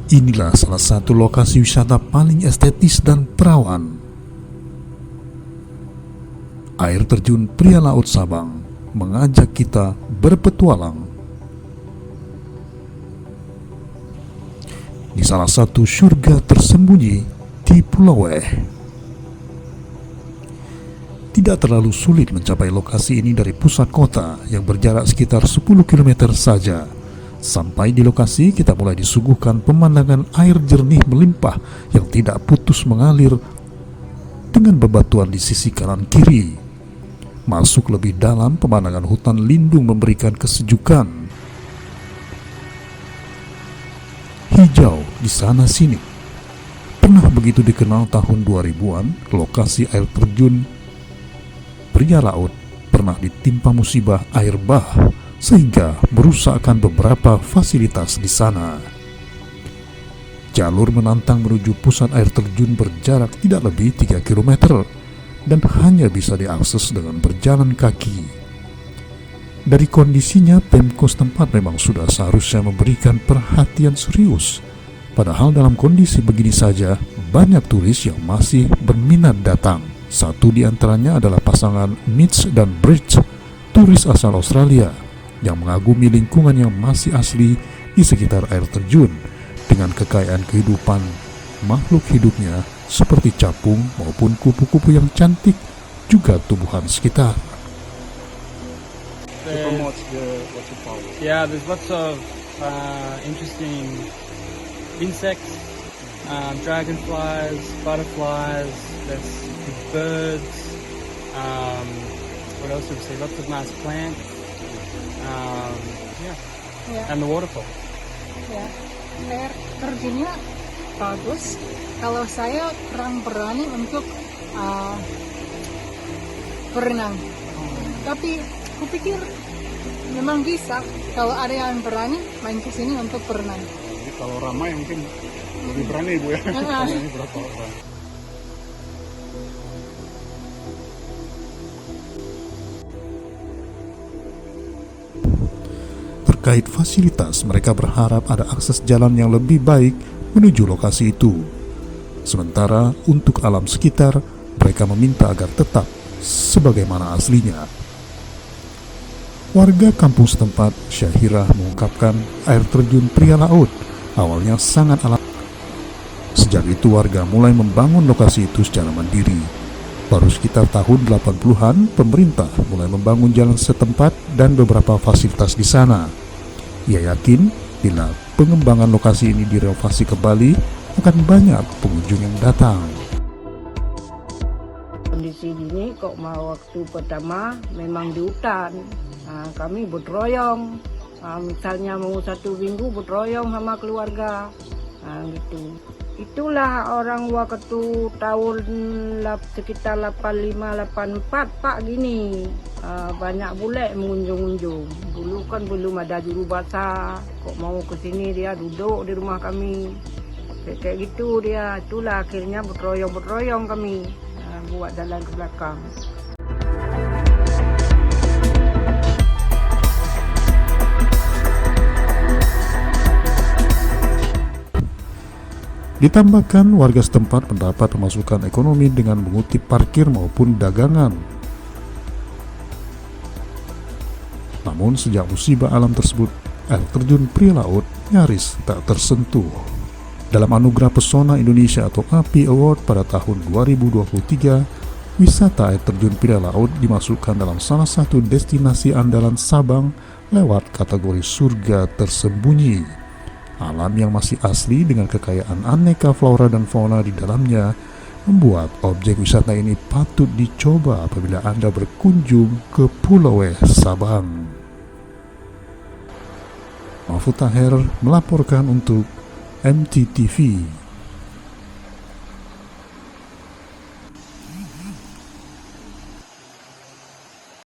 Inilah salah satu lokasi wisata paling estetis dan perawan. Air terjun Pria Laut Sabang mengajak kita berpetualang di salah satu surga tersembunyi di Pulau Weh. Tidak terlalu sulit mencapai lokasi ini dari pusat kota yang berjarak sekitar 10 km saja. Sampai di lokasi, kita mulai disuguhkan pemandangan air jernih melimpah yang tidak putus mengalir dengan bebatuan di sisi kanan kiri. Masuk lebih dalam, pemandangan hutan lindung memberikan kesejukan. Hijau di sana sini. Pernah begitu dikenal tahun 2000-an, lokasi air terjun Pria Laut pernah ditimpa musibah air bah sehingga merusakkan beberapa fasilitas di sana. Jalur menantang menuju pusat air terjun berjarak tidak lebih 3 km dan hanya bisa diakses dengan berjalan kaki. Dari kondisinya, Pemko setempat memang sudah seharusnya memberikan perhatian serius. Padahal dalam kondisi begini saja, banyak turis yang masih berminat datang. Satu di antaranya adalah pasangan Mitch dan Bridge, turis asal Australia, yang mengagumi lingkungan yang masih asli di sekitar air terjun dengan kekayaan kehidupan makhluk hidupnya seperti capung maupun kupu-kupu yang cantik, juga tumbuhan sekitar. Yeah, there's lots of interesting insects, dragonflies, butterflies, there's birds, what else do we see? Lots of nice plants. And the waterfall. Ya, air terjunnya bagus. Kalau saya kurang berani untuk berenang, tapi kupikir memang bisa kalau ada yang berani main ke sini untuk berenang. Jadi kalau ramai mungkin lebih berani Bu ya. Ini berapa orang? Terkait fasilitas, mereka berharap ada akses jalan yang lebih baik menuju lokasi itu. Sementara untuk alam sekitar, mereka meminta agar tetap sebagaimana aslinya. Warga kampung setempat, Syahirah, mengungkapkan air terjun Pria Laut awalnya sangat alami. Sejak itu warga mulai membangun lokasi itu secara mandiri. Baru sekitar tahun 80-an, pemerintah mulai membangun jalan setempat dan beberapa fasilitas di sana. Ia yakin bila pengembangan lokasi ini direnovasi kembali, akan banyak pengunjung yang datang. Kondisi ini kok mau waktu pertama memang di hutan. Kami berroyong, misalnya mau 1 minggu berroyong sama keluarga, gitu. Itulah orang waktu tahun sekitar 85-84 Pak gini, banyak bule mengunjung-unjung. Dulu kan belum ada juru bahasa, kok mau ke sini dia duduk di rumah kami. Kayak gitu dia, itulah akhirnya berroyong kami buat jalan ke belakang. Ditambahkan, warga setempat mendapat pemasukan ekonomi dengan mengutip parkir maupun dagangan. Namun sejak musibah alam tersebut, air terjun Pria Laut nyaris tak tersentuh. Dalam Anugerah Pesona Indonesia atau API Award pada tahun 2023, wisata air terjun Pria Laut dimasukkan dalam salah satu destinasi andalan Sabang lewat kategori surga tersembunyi. Alam yang masih asli dengan kekayaan aneka flora dan fauna di dalamnya membuat objek wisata ini patut dicoba apabila Anda berkunjung ke Pulau Weh, Sabang. Mahfud Taher melaporkan untuk MTTV.